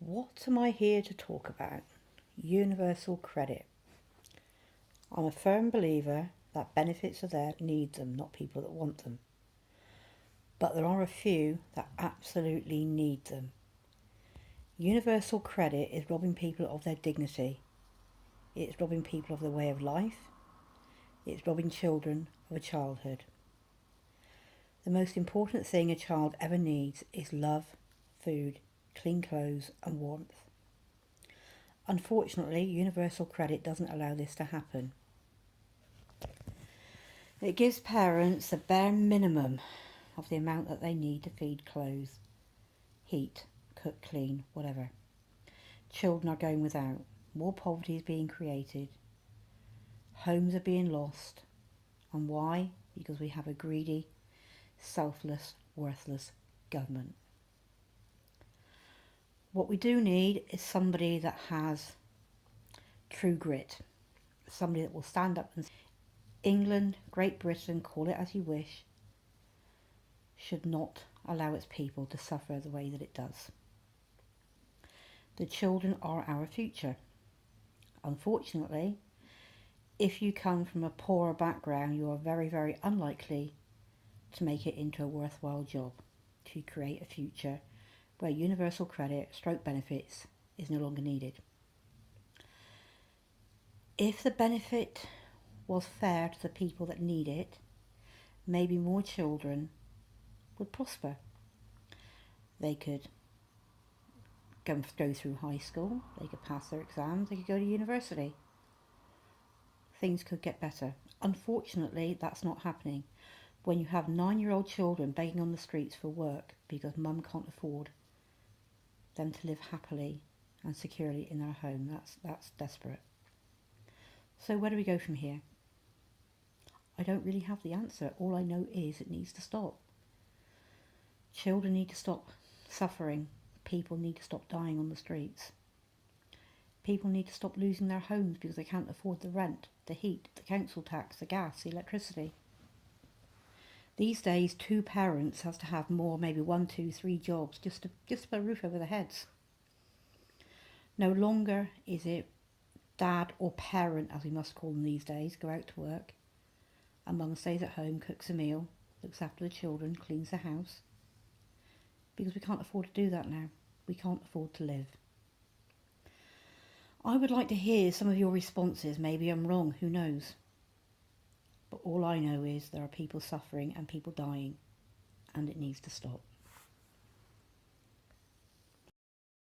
What am I here to talk about? Universal credit. I'm a firm believer that benefits are there that need them, not people that want them. But there are a few that absolutely need them. Universal credit is robbing people of their dignity. It's robbing people of their way of life. It's robbing children of a childhood. The most important thing a child ever needs is love, food, clean clothes and warmth. Unfortunately, universal credit doesn't allow this to happen. It gives parents the bare minimum of the amount that they need to feed, clothe, heat, cook, clean, whatever. Children are going without. More poverty is being created. Homes are being lost. And why? Because we have a greedy, selfless, worthless government. What we do need is somebody that has true grit. Somebody that will stand up and say, England, Great Britain, call it as you wish, should not allow its people to suffer the way that it does. The children are our future. Unfortunately, if you come from a poorer background, you are very, very unlikely to make it into a worthwhile job to create a future where universal credit, stroke benefits, is no longer needed. If the benefit was fair to the people that need it, maybe more children would prosper. They could go through high school, they could pass their exams, they could go to university. Things could get better. Unfortunately, that's not happening. When you have 9-year-old children begging on the streets for work because mum can't afford them to live happily and securely in their home, that's desperate. So where do we go from here? I don't really have the answer. All I know is it needs to stop. Children need to stop suffering. People need to stop dying on the streets. People need to stop losing their homes because they can't afford the rent, the heat, the council tax, the gas, the electricity. These days, 2 parents has to have more, maybe 1, 2, 3 jobs just to put a roof over their heads. No longer is it dad or parent, as we must call them these days, go out to work, and mum stays at home, cooks a meal, looks after the children, cleans the house. Because we can't afford to do that now. We can't afford to live. I would like to hear some of your responses. Maybe I'm wrong, who knows? But all I know is there are people suffering and people dying, and it needs to stop.